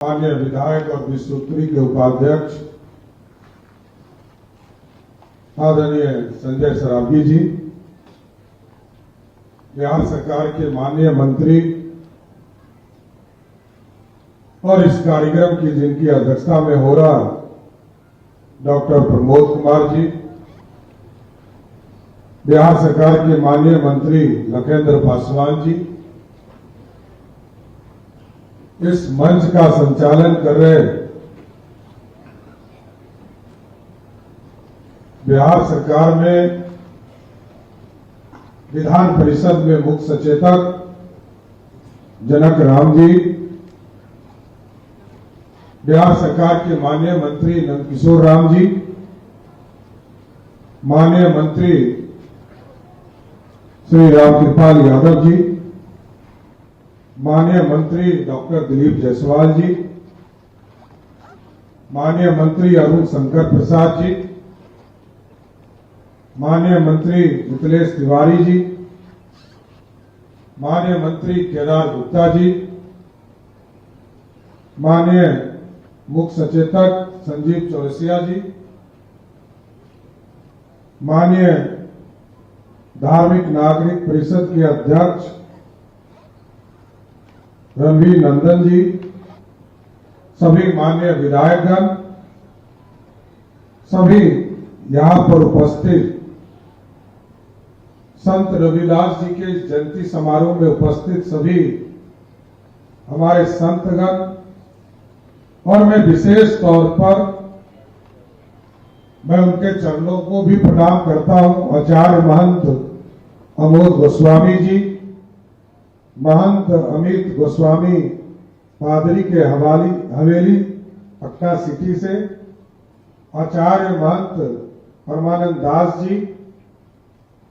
माननीय विधायक और विश्वोत्तरी के उपाध्यक्ष आदरणीय संजय सरावगी जी, बिहार सरकार के माननीय मंत्री और इस कार्यक्रम की जिनकी अध्यक्षता में हो रहा डॉक्टर प्रमोद कुमार जी, बिहार सरकार के माननीय मंत्री लखेंद्र पासवान जी, इस मंच का संचालन कर रहे बिहार सरकार में विधान परिषद में मुख्य सचेतक जनक राम जी, बिहार सरकार के माननीय मंत्री नंदकिशोर राम जी, माननीय मंत्री श्री रामकृपाल यादव जी, माननीय मंत्री डॉक्टर दिलीप जायसवाल जी, माननीय मंत्री अरुण शंकर प्रसाद जी, माननीय मंत्री मिथिलेश तिवारी जी, माननीय मंत्री केदार गुप्ता जी, माननीय मुख्य सचेतक संजीव चौरसिया जी, माननीय धार्मिक नागरिक परिषद के अध्यक्ष रणवीर नंदन जी, सभी माननीय विधायकगण, सभी यहां पर उपस्थित संत रविदास जी के जयंती समारोह में उपस्थित सभी हमारे संतगण, और मैं विशेष तौर पर मैं उनके चरणों को भी प्रणाम करता हूं। आचार्य महंत अमोद गोस्वामी जी, महंत अमित गोस्वामी पादरी के हवेली पटना सिटी से, आचार्य महंत परमानंद दास जी,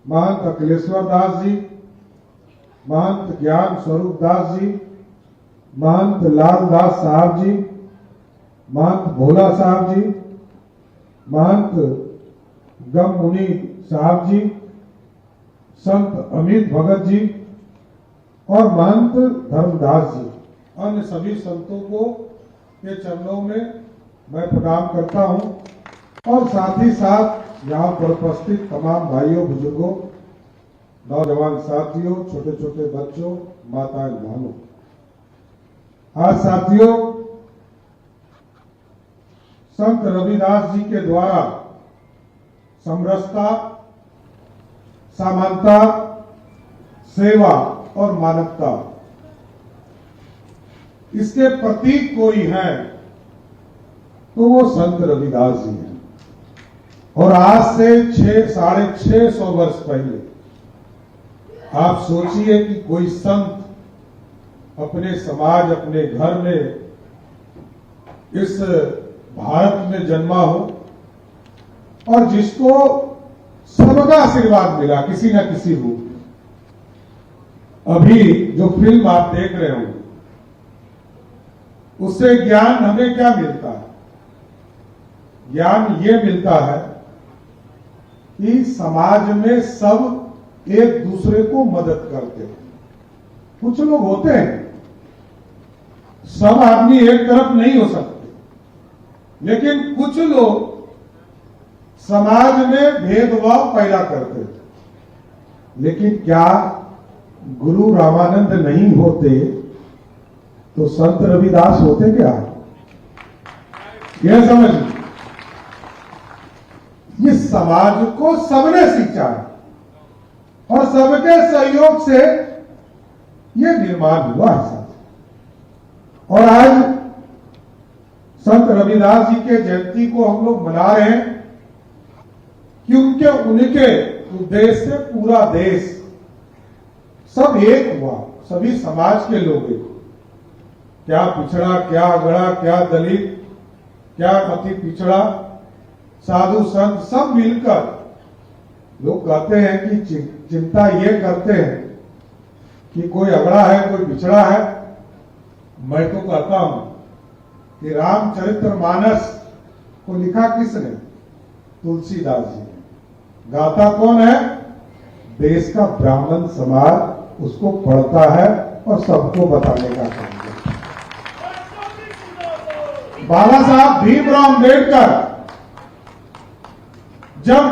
महंत अखिलेश्वर दास जी, महंत ज्ञान स्वरूप दास जी, महंत लाल दास साहब जी, महंत भोला साहब जी, महंत गम मुनि साहब जी, संत अमित भगत जी और महंत धर्मदास जी, अन्य सभी संतों को के चरणों में मैं प्रणाम करता हूं। और साथ ही साथ यहाँ पर उपस्थित तमाम भाइयों, बुजुर्गों, नौजवान साथियों, छोटे छोटे बच्चों, माताएं, बहनों, आज साथियों संत रविदास जी के द्वारा समरसता, समानता, सेवा और मानवता, इसके प्रतीक कोई है तो वो संत रविदास जी हैं। और आज से 650 वर्ष पहले आप सोचिए कि कोई संत अपने समाज, अपने घर में, इस भारत में जन्मा हो और जिसको सबका आशीर्वाद मिला किसी न किसी रूप में। अभी जो फिल्म आप देख रहे हो उससे ज्ञान हमें क्या मिलता है? ज्ञान ये मिलता है कि समाज में सब एक दूसरे को मदद करते हैं। कुछ लोग होते हैं, सब आदमी एक तरफ नहीं हो सकते, लेकिन कुछ लोग समाज में भेदभाव पैदा करते थे। लेकिन क्या गुरु रामानंद नहीं होते तो संत रविदास होते क्या? यह समझ, ये समाज को सबने सींचा और सबके सहयोग से ये निर्माण हुआ है। और आज संत रविदास जी के जयंती को हम लोग मना रहे हैं क्योंकि उनके उद्देश्य से पूरा देश सब एक हुआ, सभी समाज के लोग एक। क्या पिछड़ा, क्या अगड़ा, क्या दलित, क्या अति पिछड़ा, साधु संत सब मिलकर लोग कहते हैं कि चिंता ये करते हैं कि कोई अगड़ा है, कोई पिछड़ा है। मैं तो कहता हूं कि रामचरितमानस को लिखा किसने? तुलसीदास जी ने। गाता कौन है? देश का ब्राह्मण समाज उसको पढ़ता है और सबको बताने का काम करता है। बाबा साहब भीमराव अम्बेडकर जब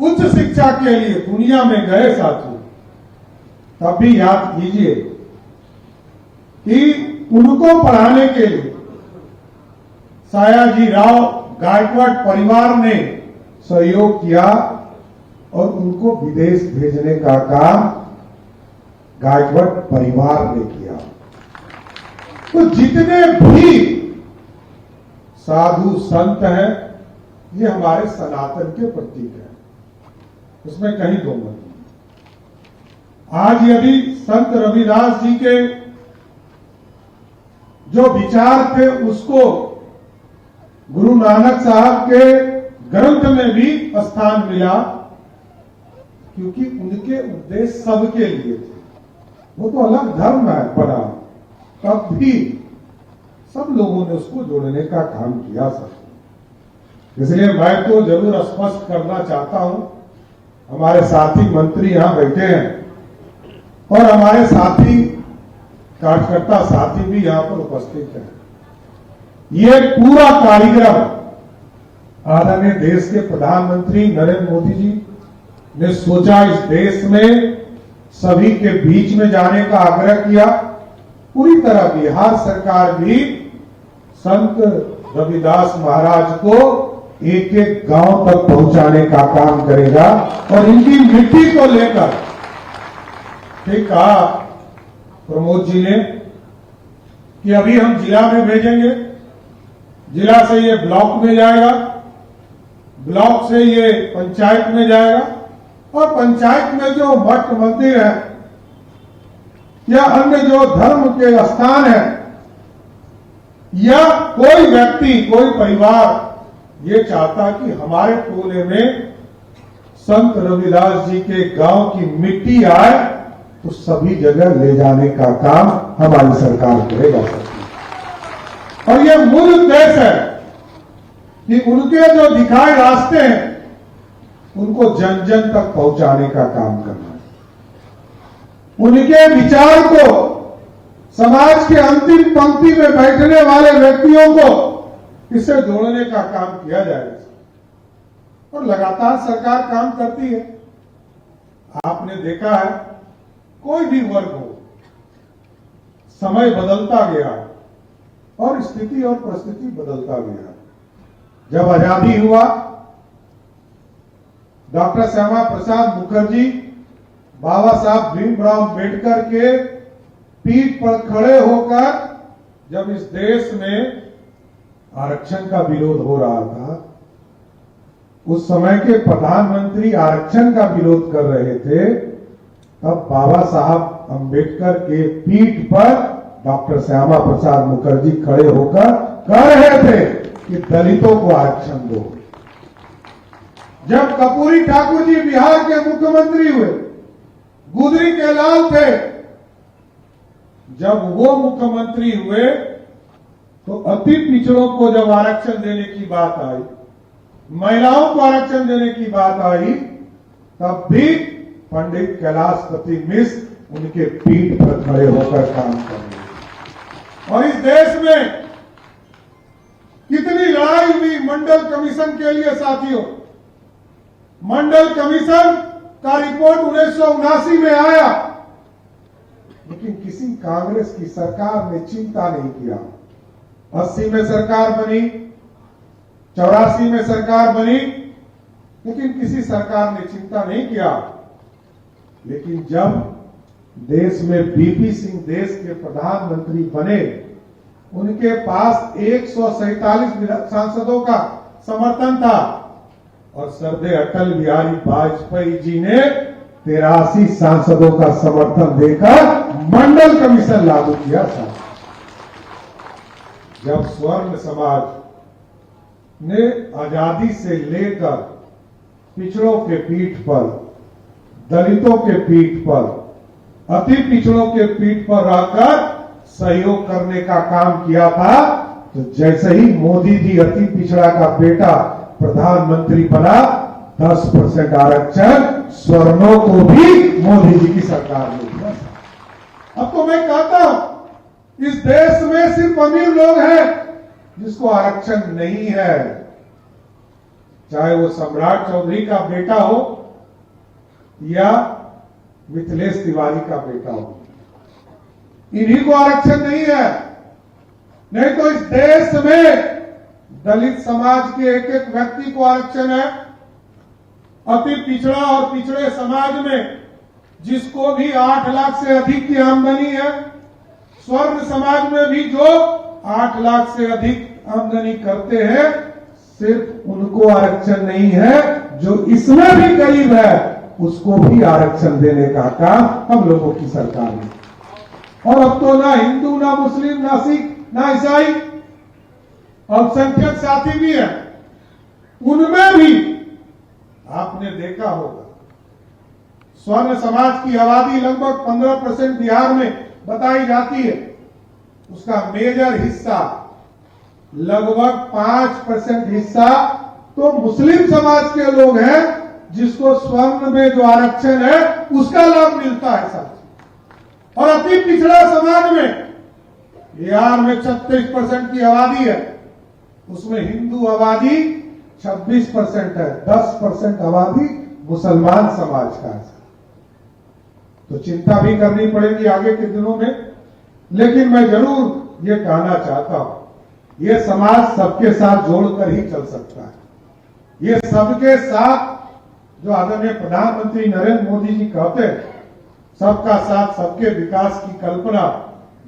उच्च शिक्षा के लिए दुनिया में गए साथियों, तब भी याद कीजिए कि उनको पढ़ाने के लिए सयाजी राव गायकवाड़ परिवार ने सहयोग किया और उनको विदेश भेजने का काम गायकवाड़ परिवार ने किया। तो जितने भी साधु संत हैं, ये हमारे सनातन के प्रतीक हैं, उसमें कहीं दो मत नहीं। आज यदि संत रविदास जी के जो विचार थे उसको गुरु नानक साहब के ग्रंथ में भी स्थान मिला, क्योंकि उनके उद्देश्य सबके लिए थे। वो तो अलग धर्म है बना, तब भी सब लोगों ने उसको जोड़ने का काम किया सब। इसलिए मैं तो जरूर स्पष्ट करना चाहता हूं, हमारे साथी मंत्री यहां बैठे हैं और हमारे साथी कार्यकर्ता साथी भी यहां पर उपस्थित हैं। ये पूरा कार्यक्रम आदरणीय देश के प्रधानमंत्री नरेंद्र मोदी जी ने सोचा, इस देश में सभी के बीच में जाने का आग्रह किया। पूरी तरह बिहार सरकार भी संत रविदास महाराज को एक एक गांव तक पहुंचाने का काम करेगा और इनकी मिट्टी को लेकर, ठीक कहा प्रमोद जी ने कि अभी हम जिला में भेजेंगे, जिला से ये ब्लॉक में जाएगा, ब्लॉक से ये पंचायत में जाएगा और पंचायत में जो मठ मंदिर है या अन्य जो धर्म के स्थान है या कोई व्यक्ति कोई परिवार ये चाहता कि हमारे टोले में संत रविदास जी के गांव की मिट्टी आए, तो सभी जगह ले जाने का काम हमारी सरकार करेगा। और ये मूल उद्देश्य है कि उनके जो दिखाए रास्ते हैं उनको जन जन तक पहुंचाने का काम करना है। उनके विचार को समाज के अंतिम पंक्ति में बैठने वाले व्यक्तियों को इससे जोड़ने का काम किया जाएगा और लगातार सरकार काम करती है। आपने देखा है, कोई भी वर्ग हो, समय बदलता गया और स्थिति और परिस्थिति बदलता गया। जब आजादी हुआ, डॉक्टर श्यामा प्रसाद मुखर्जी बाबा साहब भीमराव अम्बेडकर के पीठ पर खड़े होकर जब इस देश में आरक्षण का विरोध हो रहा था, उस समय के प्रधानमंत्री आरक्षण का विरोध कर रहे थे, तब बाबा साहब अम्बेडकर के पीठ पर डॉक्टर श्यामा प्रसाद मुखर्जी खड़े होकर कह रहे थे कि दलितों को आरक्षण दो। जब कर्पूरी ठाकुर जी बिहार के मुख्यमंत्री हुए, गुदरी के लाल थे, जब वो मुख्यमंत्री हुए तो अति पिछड़ों को जब आरक्षण देने की बात आई, महिलाओं को आरक्षण देने की बात आई, तब भी पंडित कैलाशपति मिश्र उनके पीठ पर खड़े होकर काम कर रहे। और इस देश में कितनी लड़ाई हुई मंडल कमीशन के लिए साथियों। मंडल कमीशन का रिपोर्ट 1979 में आया, लेकिन किसी कांग्रेस की सरकार ने चिंता नहीं किया। 80 में सरकार बनी, 84 में सरकार बनी, लेकिन किसी सरकार ने चिंता नहीं किया। लेकिन जब देश में बीपी सिंह देश के प्रधानमंत्री बने, उनके पास 147 सांसदों का समर्थन था और सरदे अटल बिहारी वाजपेयी जी ने 83 सांसदों का समर्थन देकर मंडल कमीशन लागू किया था। जब स्वर्ण समाज ने आजादी से लेकर पिछड़ों के पीठ पर, दलितों के पीठ पर, अति पिछड़ों के पीठ पर रहकर सहयोग करने का काम किया था, तो जैसे ही मोदी जी अति पिछड़ा का बेटा प्रधानमंत्री बना, 10% आरक्षण स्वर्णों को भी मोदी जी की सरकार ने दिया। अब तो मैं कहता हूं, इस देश में सिर्फ अमीर लोग हैं जिसको आरक्षण नहीं है, चाहे वो सम्राट चौधरी का बेटा हो या मिथिलेश तिवारी का बेटा हो, इन्हीं को आरक्षण नहीं है। नहीं तो इस देश में दलित समाज के एक एक व्यक्ति को आरक्षण है। अति पिछड़ा और पिछड़े समाज में जिसको भी 8 लाख से अधिक की आमदनी है, स्वर्ण समाज में भी जो 8 लाख से अधिक आमदनी करते हैं, सिर्फ उनको आरक्षण नहीं है, जो इसमें भी गरीब है उसको भी आरक्षण देने का काम हम लोगों की सरकार है। और अब तो ना हिंदू, ना मुस्लिम, ना सिख, ना ईसाई, अल्पसंख्यक साथी भी है, उनमें भी आपने देखा होगा स्वर्ण समाज की आबादी लगभग 15% बिहार में बताई जाती है। उसका मेजर हिस्सा लगभग 5% हिस्सा तो मुस्लिम समाज के लोग हैं, जिसको स्वर्ण में जो आरक्षण है उसका लाभ मिलता है साथ। और अति पिछड़ा समाज में बिहार में 36% की आबादी है, उसमें हिंदू आबादी 26% है, 10% आबादी मुसलमान समाज का है। तो चिंता भी करनी पड़ेगी आगे के दिनों में। लेकिन मैं जरूर ये कहना चाहता हूं, ये समाज सबके साथ जोड़कर ही चल सकता है। ये सबके साथ, जो आदरणीय प्रधानमंत्री नरेंद्र मोदी जी कहते हैं, सबका साथ सबके विकास की कल्पना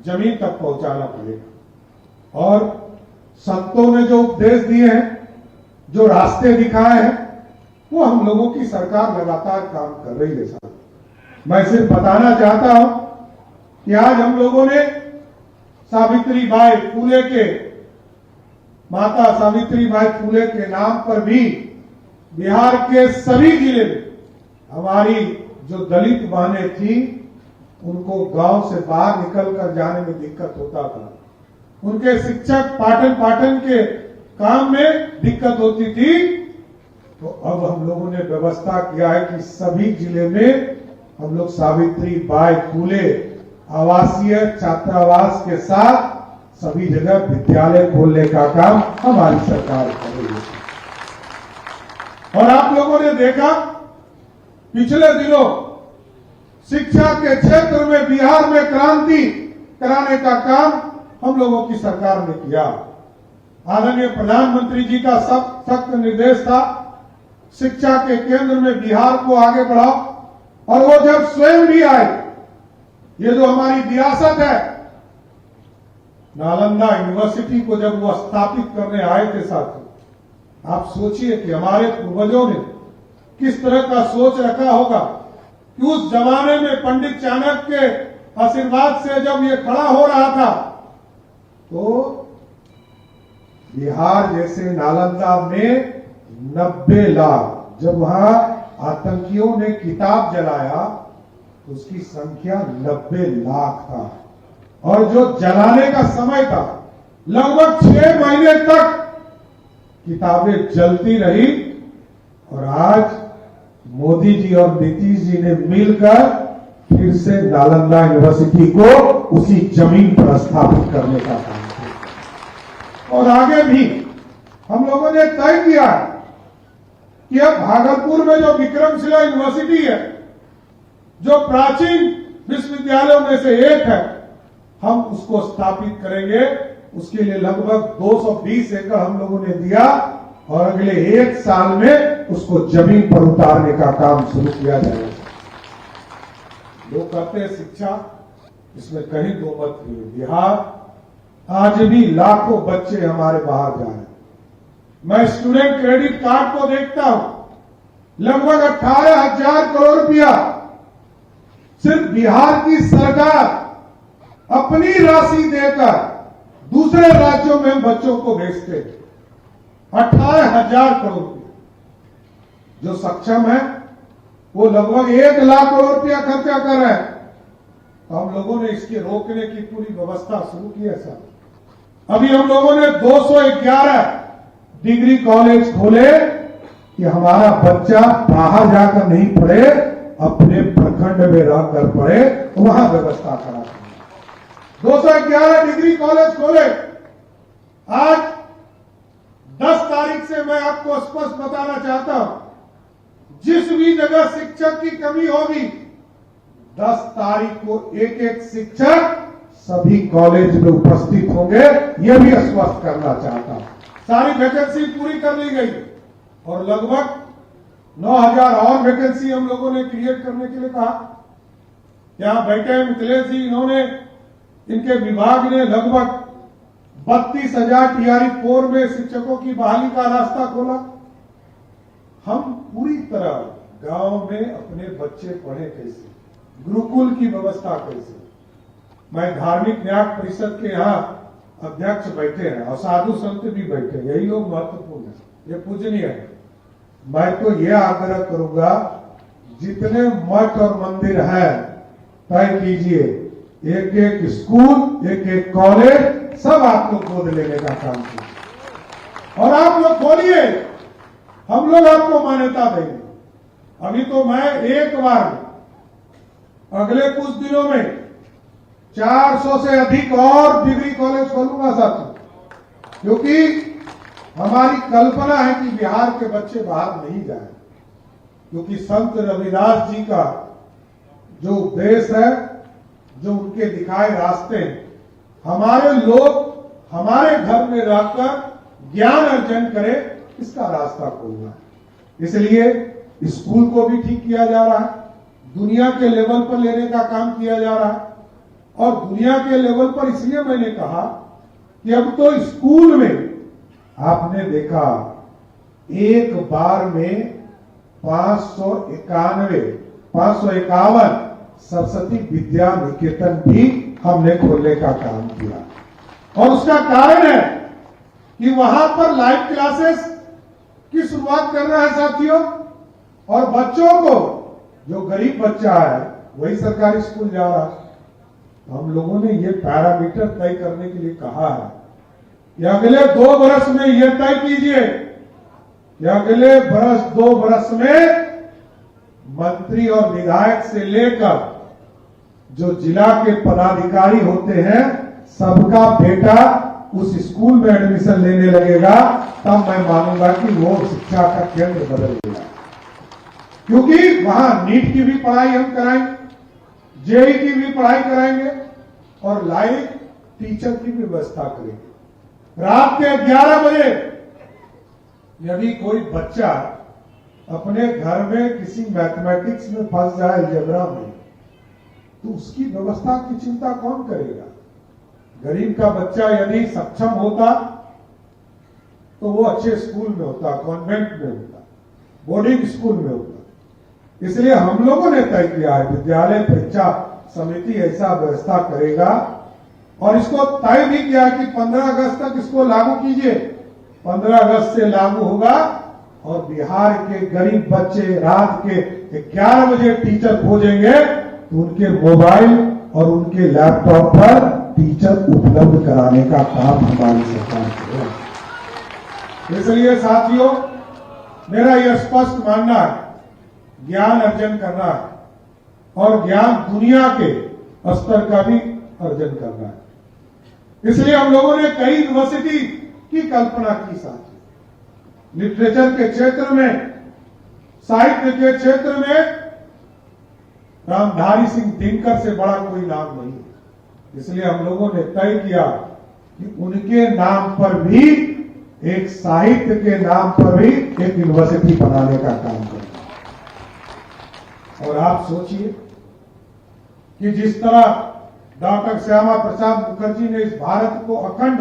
जमीन तक पहुंचाना पड़ेगा। और संतों ने जो उपदेश दिए हैं, जो रास्ते दिखाए हैं, वो हम लोगों की सरकार लगातार काम कर रही है साहब। मैं सिर्फ बताना चाहता हूं कि आज हम लोगों ने सावित्रीबाई फूले के, माता सावित्रीबाई फूले के नाम पर भी बिहार के सभी जिले में हमारी जो दलित बहनें थी, उनको गांव से बाहर निकलकर जाने में दिक्कत होता था। उनके शिक्षक पाठन के काम में दिक्कत होती थी। तो अब हम लोगों ने व्यवस्था किया है कि सभी जिले में हम लोग सावित्रीबाई फूले आवासीय छात्रावास के साथ सभी जगह विद्यालय खोलने का काम हमारी सरकार कर रही है। और आप लोगों ने देखा पिछले दिनों शिक्षा के क्षेत्र में बिहार में क्रांति कराने का काम हम लोगों की सरकार ने किया। आदरणीय प्रधानमंत्री जी का सख्त निर्देश था, शिक्षा के केंद्र में बिहार को आगे बढ़ाओ। और वो जब स्वयं भी आए, ये जो हमारी विरासत है, नालंदा यूनिवर्सिटी को जब वो स्थापित करने आए थे साथियों, आप सोचिए कि हमारे पूर्वजों ने किस तरह का सोच रखा होगा कि उस जमाने में पंडित चाणक्य के आशीर्वाद से जब ये खड़ा हो रहा था, तो बिहार जैसे नालंदा में 90 लाख, जब वहां आतंकियों ने किताब जलाया तो उसकी संख्या 90 लाख था। और जो जलाने का समय था, लगभग 6 महीने तक किताबें जलती रही। और आज मोदी जी और नीतीश जी ने मिलकर फिर से नालंदा यूनिवर्सिटी को उसी जमीन पर स्थापित करने का काम किया। और आगे भी हम लोगों ने तय किया कि अब भागलपुर में जो विक्रमशिला यूनिवर्सिटी है, जो प्राचीन विश्वविद्यालयों में से एक है, हम उसको स्थापित करेंगे। उसके लिए लगभग 220 एकड़ हम लोगों ने दिया और अगले 1 साल में उसको जमीन पर उतारने का काम शुरू किया जाएगा। लोग कहते हैं शिक्षा, इसमें कहीं दो मत नहीं। बिहार आज भी लाखों बच्चे हमारे बाहर जा रहे हैं। मैं स्टूडेंट क्रेडिट कार्ड को देखता हूं, लगभग 18,000 करोड़ रुपया सिर्फ बिहार की सरकार अपनी राशि देकर दूसरे राज्यों में बच्चों को भेजते हैं। 18,000 करोड़ रुपया। जो सक्षम है वो लगभग 1 लाख करोड़ रुपया खर्चा कर रहे हैं। तो हम लोगों ने इसके रोकने की पूरी व्यवस्था शुरू की है सर। अभी हम लोगों ने 211 डिग्री कॉलेज खोले कि हमारा बच्चा बाहर जाकर नहीं पढ़े, अपने प्रखंड में रहकर पढ़े, वहां व्यवस्था करा। 211 डिग्री कॉलेज खोले। आज से मैं आपको स्पष्ट बताना चाहता हूं, जिस भी जगह शिक्षक की कमी होगी 10 तारीख को एक एक शिक्षक सभी कॉलेज में उपस्थित होंगे, यह भी स्पष्ट करना चाहता हूं। सारी वैकेंसी पूरी कर ली गई और लगभग 9000 और वैकेंसी हम लोगों ने क्रिएट करने के लिए कहा। यहां बैठे हैं मिथिलेश जी, इन्होंने इनके विभाग ने लगभग 32,000 टीआरई 4 में शिक्षकों की बहाली का रास्ता खोला। हम पूरी तरह गांव में अपने बच्चे पढ़े कैसे, गुरुकुल की व्यवस्था कैसे। मैं धार्मिक न्याय परिषद के यहां अध्यक्ष बैठे हैं और साधु संत भी बैठे हैं, यही लोग महत्वपूर्ण है, ये पूजनीय है। मैं तो यह आग्रह करूंगा, जितने मठ और मंदिर हैं तय कीजिए, एक एक स्कूल, एक एक कॉलेज, सब आप लोग गोद लेने का काम कीजिए और आप लोग खोलिए, हम लोग आपको मान्यता देंगे। अभी तो मैं एक बार अगले कुछ दिनों में 400 से अधिक और डिग्री कॉलेज खोलूंगा साथियों, क्योंकि हमारी कल्पना है कि बिहार के बच्चे बाहर नहीं जाए, क्योंकि संत रविदास जी का जो उपदेश है, जो उनके दिखाए रास्ते हैं, हमारे लोग हमारे घर में रहकर ज्ञान अर्जन करें, इसका रास्ता खोलना है। इसलिए स्कूल को भी ठीक किया जा रहा है, दुनिया के लेवल पर लेने का काम किया जा रहा है। और दुनिया के लेवल पर इसलिए मैंने कहा कि अब तो स्कूल में आपने देखा एक बार में 551 सरस्वती विद्या निकेतन भी हमने खोलने का काम किया। और उसका कारण है कि वहां पर लाइव क्लासेस की शुरुआत कर रहा है साथियों, और बच्चों को, जो गरीब बच्चा है वही सरकारी स्कूल जा रहा है। हम लोगों ने ये पैरामीटर तय करने के लिए कहा है कि अगले 2 वर्ष में यह तय कीजिए कि अगले 2 वर्ष में मंत्री और विधायक से लेकर जो जिला के पदाधिकारी होते हैं, सबका बेटा उस स्कूल में एडमिशन लेने लगेगा, तब मैं मानूंगा कि वो शिक्षा का केंद्र बदल गया। क्योंकि वहां नीट की भी पढ़ाई हम कराएंगे, जेईई की भी पढ़ाई कराएंगे और लाइव टीचर की भी व्यवस्था करेंगे। रात के 11 बजे यदि कोई बच्चा अपने घर में किसी मैथमेटिक्स में फंस जाए, अलजेब्रा में, तो उसकी व्यवस्था की चिंता कौन करेगा? गरीब का बच्चा यदि सक्षम होता तो वो अच्छे स्कूल में होता, कॉन्वेंट में होता, बोर्डिंग स्कूल में होता। इसलिए हम लोगों ने तय किया है विद्यालय परीक्षा समिति ऐसा व्यवस्था करेगा, और इसको तय भी किया कि 15 अगस्त तक इसको लागू कीजिए। 15 अगस्त से लागू होगा और बिहार के गरीब बच्चे रात के 11 बजे टीचर खोजेंगे तो उनके मोबाइल और उनके लैपटॉप पर टीचर उपलब्ध कराने का काम हमारी सरकार करेगी। इसलिए साथियों, मेरा यह स्पष्ट मानना है, ज्ञान अर्जन करना है और ज्ञान दुनिया के स्तर का भी अर्जन करना है। इसलिए हम लोगों ने कई यूनिवर्सिटी की कल्पना की साथी। लिटरेचर के क्षेत्र में, साहित्य के क्षेत्र में रामधारी सिंह दिनकर से बड़ा कोई नाम नहीं है। इसलिए हम लोगों ने तय किया कि उनके नाम पर भी, एक साहित्य के नाम पर भी एक यूनिवर्सिटी बनाने का काम करें। और आप सोचिए कि जिस तरह डॉक्टर श्यामा प्रसाद मुखर्जी ने इस भारत को अखंड,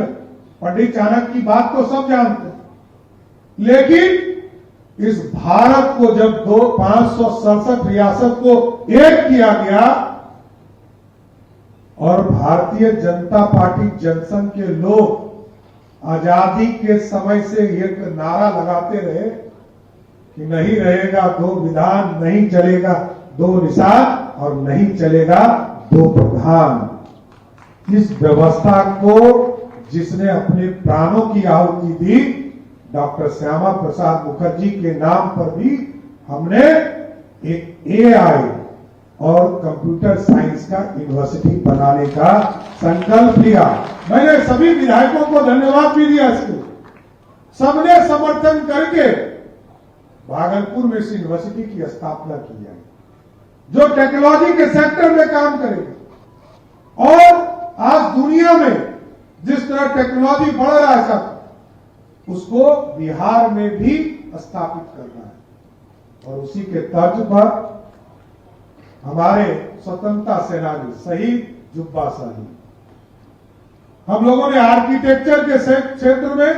पंडित चाणक्य की बात तो सब जानते हैं, लेकिन इस भारत को जब 567 रियासत को एक किया गया और भारतीय जनता पार्टी जनसंघ के लोग आजादी के समय से एक नारा लगाते रहे कि नहीं रहेगा 2 विधान, नहीं चलेगा 2 निषाद और नहीं चलेगा 2 प्रधान। इस व्यवस्था को जिसने अपने प्राणों की आहुति दी, डॉक्टर श्यामा प्रसाद मुखर्जी के नाम पर भी हमने एक एआई और कंप्यूटर साइंस का यूनिवर्सिटी बनाने का संकल्प लिया। मैंने सभी विधायकों को धन्यवाद भी दिया इसके, सबने समर्थन करके भागलपुर में इस यूनिवर्सिटी की स्थापना की जाए, जो टेक्नोलॉजी के सेक्टर में काम करेगी। और आज दुनिया में जिस तरह टेक्नोलॉजी बढ़ रहा है सब, उसको बिहार में भी स्थापित करना है। और उसी के तर्ज पर हमारे स्वतंत्रता सेनानी शहीद जुब्बा साहनी, हम लोगों ने आर्किटेक्चर के क्षेत्र में,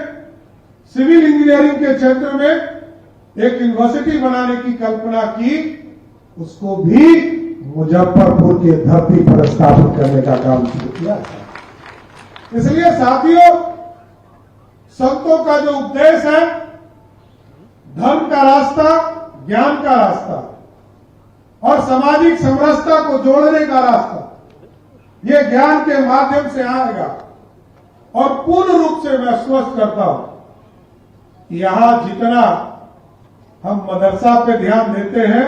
सिविल इंजीनियरिंग के क्षेत्र में एक यूनिवर्सिटी बनाने की कल्पना की, उसको भी मुजफ्फरपुर की धरती पर स्थापित करने का काम शुरू किया। इसलिए साथियों, संतों का जो उपदेश है, धर्म का रास्ता, ज्ञान का रास्ता और सामाजिक समरसता को जोड़ने का रास्ता, ये ज्ञान के माध्यम से आएगा। और पूर्ण रूप से मैं स्पष्ट करता हूं कि यहां जितना हम मदरसा पे ध्यान देते हैं,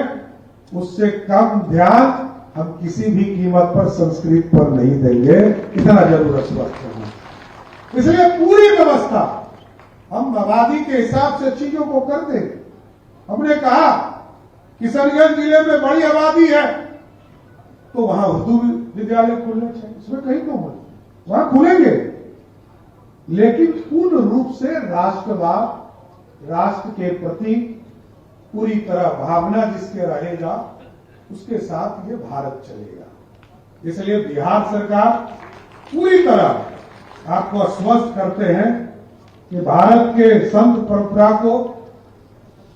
उससे कम ध्यान हम किसी भी कीमत पर संस्कृत पर नहीं देंगे, इतना जरूर स्पष्ट करना। इसलिए पूरी व्यवस्था हम आबादी के हिसाब से चीजों को कर देंगे। हमने कहा किशनगंज जिले में बड़ी आबादी है तो वहां उर्दू विद्यालय खुलने चाहिए, इसमें कहीं तो वहां खुलेंगे, लेकिन पूर्ण रूप से राष्ट्रवाद, राष्ट्र के प्रति पूरी तरह भावना जिसके रहेगा, उसके साथ ये भारत चलेगा। इसलिए बिहार सरकार पूरी तरह आपको आश्वस्त करते हैं कि भारत के संत परंपरा को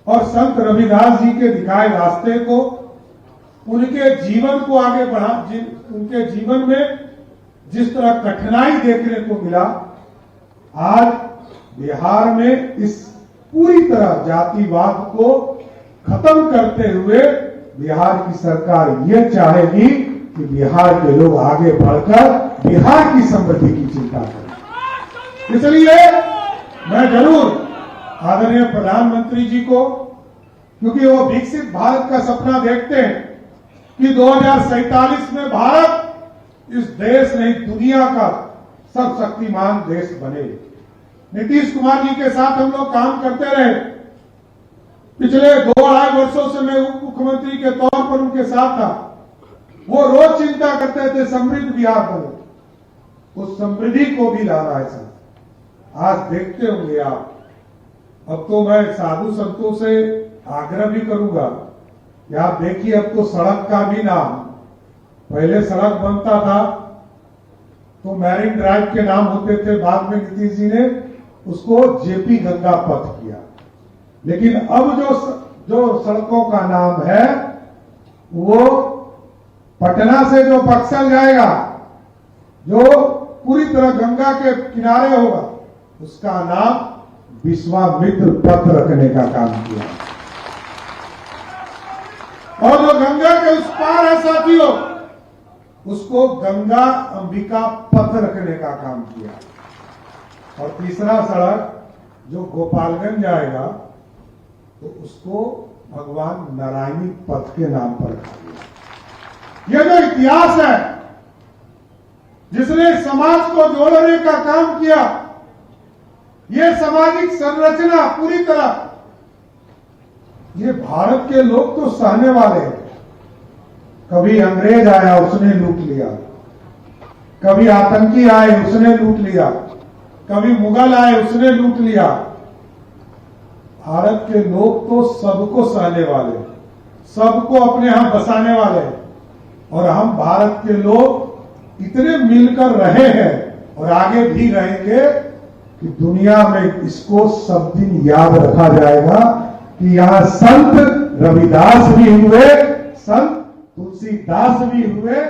और संत रविदास जी के दिखाए रास्ते को, उनके जीवन को आगे बढ़ा, उनके जीवन में जिस तरह कठिनाई देखने को मिला, आज बिहार में इस पूरी तरह जातिवाद को खत्म करते हुए बिहार की सरकार ये चाहेगी कि बिहार के लोग आगे बढ़कर बिहार की समृद्धि की चिंता करें। इसलिए मैं जरूर आदरणीय प्रधानमंत्री जी को, क्योंकि वो विकसित भारत का सपना देखते हैं कि 2047 में भारत इस देश नहीं दुनिया का सर्वशक्तिमान देश बने। नीतीश कुमार जी के साथ हम लोग काम करते रहे। पिछले 2-2.5 वर्षों से मैं उप मुख्यमंत्री के तौर पर उनके साथ था। वो रोज चिंता करते थे समृद्ध बिहार बने, उस समृद्धि को भी लाना है सर। आज देखते होंगे आप, अब तो मैं साधु संतों से आग्रह भी करूंगा कि आप देखिए, अब तो सड़क का भी नाम, पहले सड़क बनता था तो मैरिन ड्राइव के नाम होते थे, बाद में नीतीश जी ने उसको जेपी गंगा पथ किया। लेकिन अब जो सड़कों का नाम है वो पटना से जो बक्सर जाएगा, जो पूरी तरह गंगा के किनारे होगा, उसका नाम विश्वामित्र पथ रखने का काम किया। और जो गंगा के उस पार है साथियों, उसको गंगा अंबिका पथ रखने का काम किया। और तीसरा सड़क जो गोपालगंज जाएगा तो उसको भगवान नारायणी पथ के नाम पर रखा गया। यह जो इतिहास है जिसने समाज को जोड़ने का काम किया, यह सामाजिक संरचना पूरी तरह, ये भारत के लोग तो सहने वाले हैं। कभी अंग्रेज आया उसने लूट लिया, कभी आतंकी आए उसने लूट लिया, कभी मुगल आए उसने लूट लिया। भारत के लोग तो सबको सहने वाले, सबको अपने यहां बसाने वाले हैं। और हम भारत के लोग इतने मिलकर रहे हैं और आगे भी रहेंगे कि दुनिया में इसको सब दिन याद रखा जाएगा कि यहां संत रविदास भी हुए, संत तुलसीदास भी हुए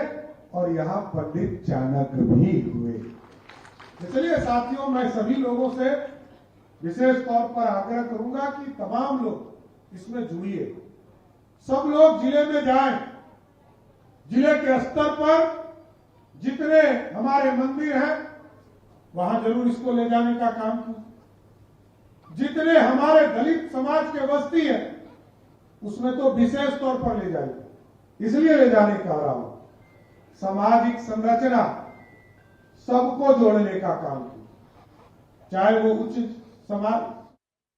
और यहां पंडित चाणक्य भी हुए। इसलिए साथियों, मैं सभी लोगों से विशेष तौर पर आग्रह करूंगा कि तमाम लोग इसमें जुड़िए। सब लोग जिले में जाएं, जिले के स्तर पर जितने हमारे मंदिर हैं वहां जरूर इसको ले जाने का काम कीजिए। जितने हमारे दलित समाज के बस्ती है उसमें तो विशेष तौर पर ले जाइए। इसलिए ले जाने का रहा हूं, सामाजिक संरचना सबको जोड़ने का काम किया, चाहे वो उच्च समाज